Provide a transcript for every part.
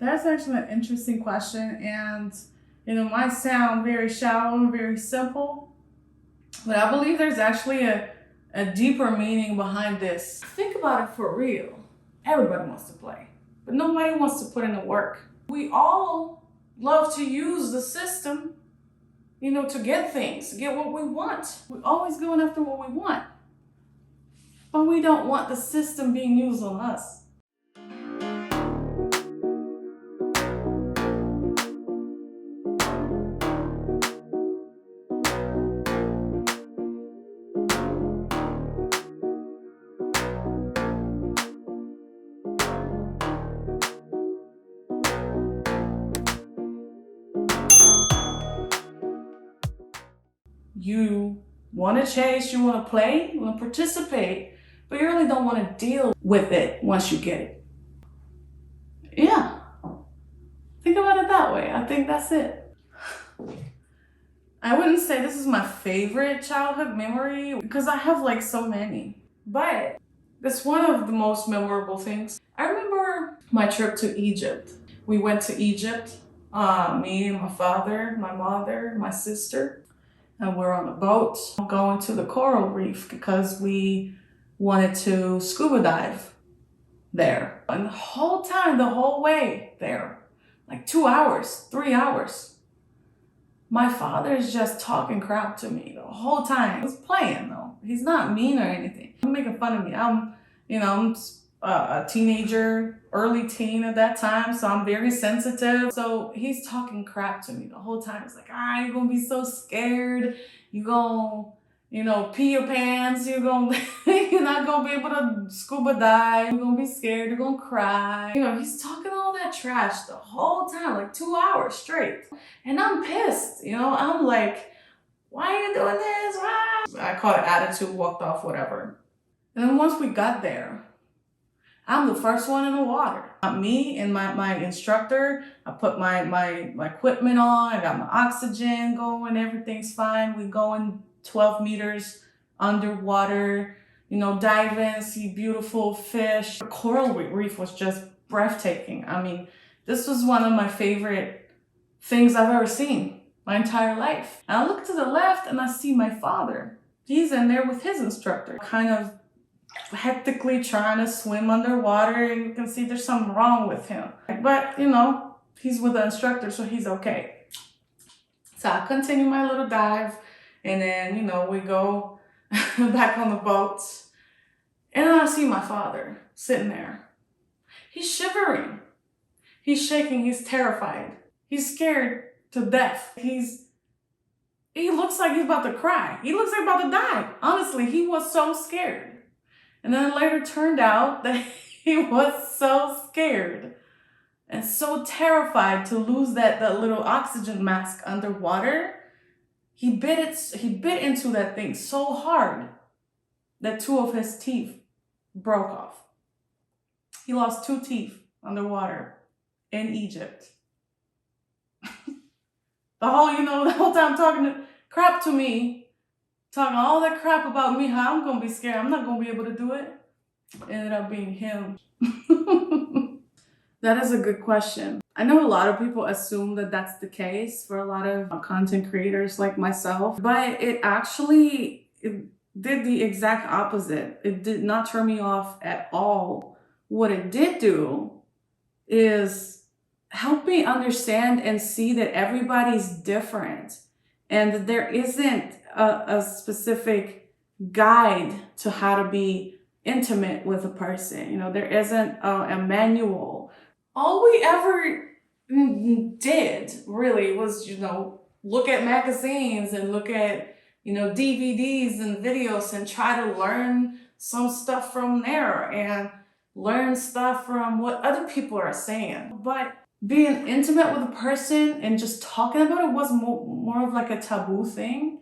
That's actually an interesting question, and it might sound very shallow and very simple, but I believe there's actually a deeper meaning behind this. Think about it for real. Everybody wants to play, but nobody wants to put in the work. We all love to use the system, to get things, get what we want. We're always going after what we want, but we don't want the system being used on us. You want to chase, you want to play, you want to participate, but you really don't want to deal with it once you get it. Yeah, think about it that way. I think that's it. I wouldn't say this is my favorite childhood memory because I have like so many, but it's one of the most memorable things. I remember my trip to Egypt. We went to Egypt, me and my father, my mother, my sister. And we're on a boat going to the coral reef because we wanted to scuba dive there. And the whole time, the whole way there, like 2 hours, 3 hours, my father is just talking crap to me the whole time. He's playing though. He's not mean or anything. He's making fun of me. I'm a teenager, early teen at that time, so I'm very sensitive. So he's talking crap to me the whole time. It's like, you're gonna be so scared. You gonna, pee your pants. You're not gonna be able to scuba dive. You're gonna be scared. You're gonna cry. He's talking all that trash the whole time, like 2 hours straight. And I'm pissed. I'm like, why are you doing this? Why? I caught an attitude, walked off, whatever. And then once we got there, I'm the first one in the water. Me and my instructor, I put my equipment on, I got my oxygen going, everything's fine. We going 12 meters underwater, dive in, see beautiful fish. The coral reef was just breathtaking. I mean, this was one of my favorite things I've ever seen my entire life. And I look to the left and I see my father. He's in there with his instructor, kind of hectically trying to swim underwater, and you can see there's something wrong with him. But, he's with the instructor, so he's okay. So I continue my little dive, and then, we go back on the boat, and then I see my father sitting there. He's shivering. He's shaking. He's terrified. He's scared to death. He looks like he's about to cry. He looks like he's about to die. Honestly, he was so scared. And then it later turned out that he was so scared and so terrified to lose that little oxygen mask underwater. He bit into that thing so hard that 2 of his teeth broke off. He lost 2 teeth underwater in Egypt. the whole time talking crap to me. Talking all that crap about me, how I'm gonna be scared. I'm not gonna be able to do it. Ended up being him. That is a good question. I know a lot of people assume that that's the case for a lot of content creators like myself, but it did the exact opposite. It did not turn me off at all. What it did do is help me understand and see that everybody's different and that there isn't a specific guide to how to be intimate with a person. There isn't a manual. All we ever did really was, look at magazines and look at, DVDs and videos and try to learn some stuff from there and learn stuff from what other people are saying. But being intimate with a person and just talking about it was more of like a taboo thing.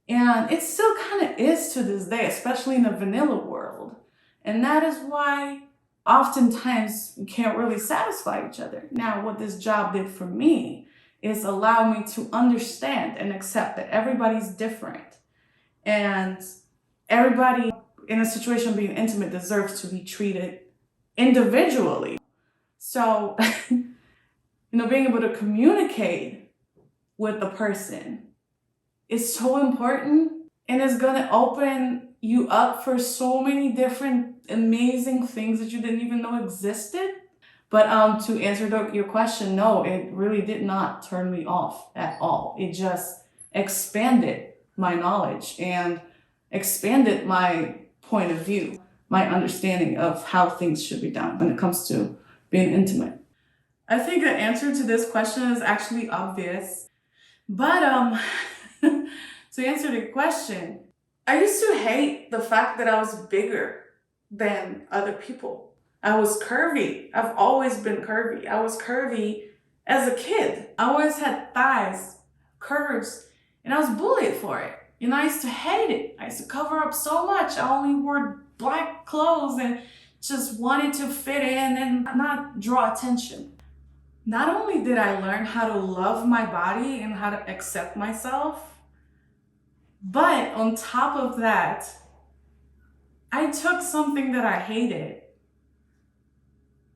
And it still kind of is to this day, especially in the vanilla world. And that is why oftentimes we can't really satisfy each other. Now, what this job did for me is allow me to understand and accept that everybody's different. And everybody in a situation being intimate deserves to be treated individually. So Being able to communicate with the person is so important, and it's gonna open you up for so many different amazing things that you didn't even know existed. But to answer your question, no, it really did not turn me off at all. It just expanded my knowledge and expanded my point of view, my understanding of how things should be done when it comes to being intimate. I think the answer to this question is actually obvious, but to answer the question, I used to hate the fact that I was bigger than other people. I was curvy. I've always been curvy. I was curvy as a kid. I always had thighs, curves, and I was bullied for it. I used to hate it. I used to cover up so much. I only wore black clothes and just wanted to fit in and not draw attention. Not only did I learn how to love my body and how to accept myself, but on top of that, I took something that I hated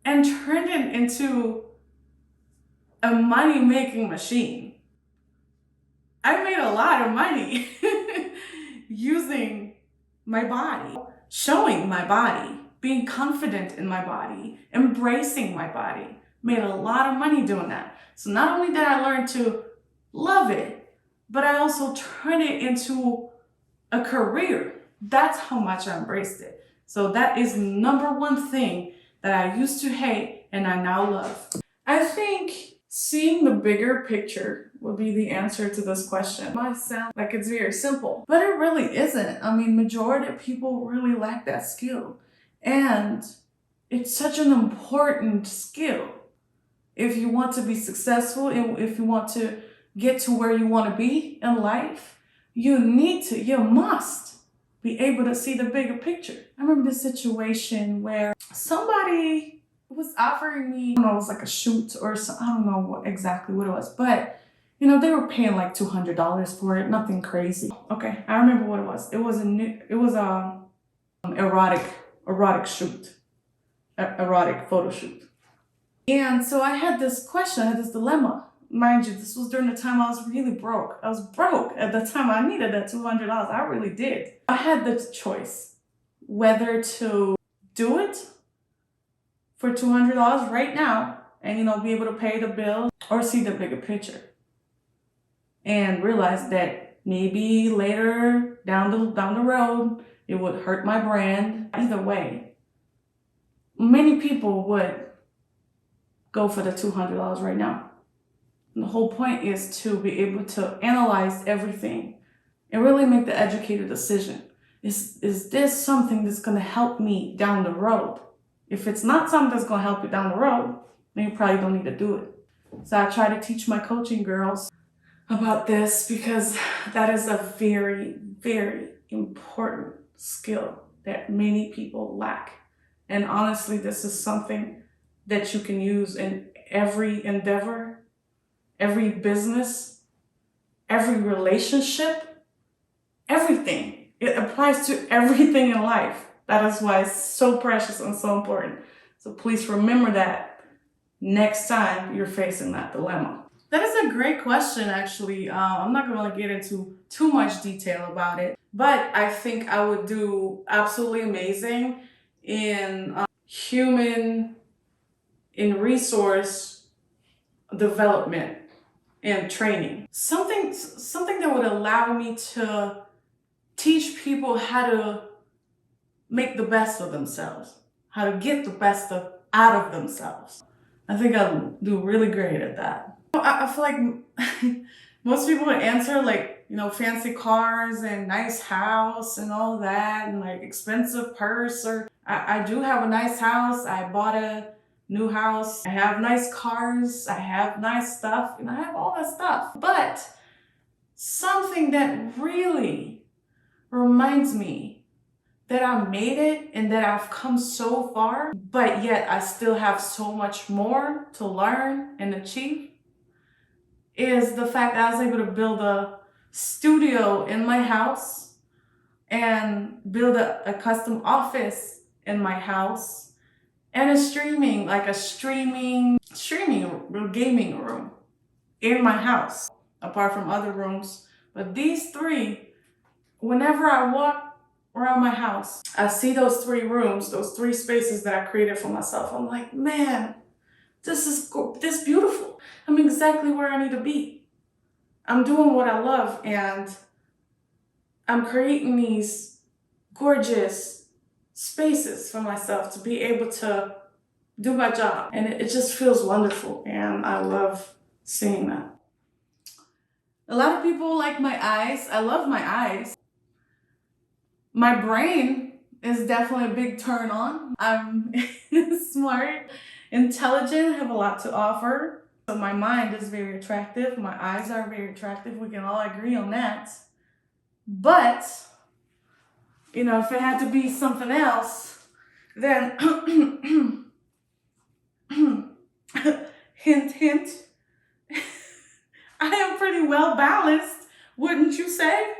and turned it into a money-making machine. I made a lot of money using my body, showing my body, being confident in my body, embracing my body. Made a lot of money doing that. So not only did I learn to love it, but I also turned it into a career. That's how much I embraced it. So that is number one thing that I used to hate and I now love. I think seeing the bigger picture would be the answer to this question. It might sound like it's very simple, but it really isn't. Majority of people really lack that skill. And it's such an important skill. If you want to be successful and if you want to get to where you want to be in life, you must be able to see the bigger picture. I remember this situation where somebody was offering me, I don't know, it was like a shoot or something. I don't know exactly what it was, but they were paying like $200 for it, nothing crazy. Okay, I remember what it was. It was a erotic shoot, erotic photo shoot. And so I had this question, I had this dilemma. Mind you, this was during the time I was really broke. I was broke at the time. I needed that $200. I really did. I had the choice whether to do it for $200 right now and, be able to pay the bill, or see the bigger picture and realize that maybe later down the road, it would hurt my brand. Either way, many people would go for the $200 right now. And the whole point is to be able to analyze everything and really make the educated decision. Is this something that's going to help me down the road? If it's not something that's going to help you down the road, then you probably don't need to do it. So I try to teach my coaching girls about this because that is a very, very important skill that many people lack. And honestly, this is something that you can use in every endeavor, every business, every relationship, everything. It applies to everything in life. That is why it's so precious and so important. So please remember that next time you're facing that dilemma. That is a great question, actually. I'm not going to get into too much detail about it, but I think I would do absolutely amazing in resource development and training. Something that would allow me to teach people how to make the best of themselves, how to get the best out of themselves. I think I'll do really great at that. I feel like most people would answer like, fancy cars and nice house and all that and like expensive purse. Or I do have a nice house. I bought a new house. I have nice cars. I have nice stuff, and I have all that stuff. But something that really reminds me that I made it and that I've come so far, but yet I still have so much more to learn and achieve, is the fact that I was able to build a studio in my house and build a custom office in my house and a streaming streaming or gaming room in my house, apart from other rooms. But these three, whenever I walk around my house, I see those three rooms, those three spaces that I created for myself. I'm like, man, this is beautiful. I'm exactly where I need to be. I'm doing what I love, and I'm creating these gorgeous spaces for myself to be able to do my job. And it just feels wonderful, and I love seeing that. A lot of people like my eyes. I love my eyes. My brain is definitely a big turn on. I'm smart, intelligent, have a lot to offer. So my mind is very attractive. My eyes are very attractive. We can all agree on that. But, if it had to be something else, then hint, hint, I am pretty well balanced, wouldn't you say?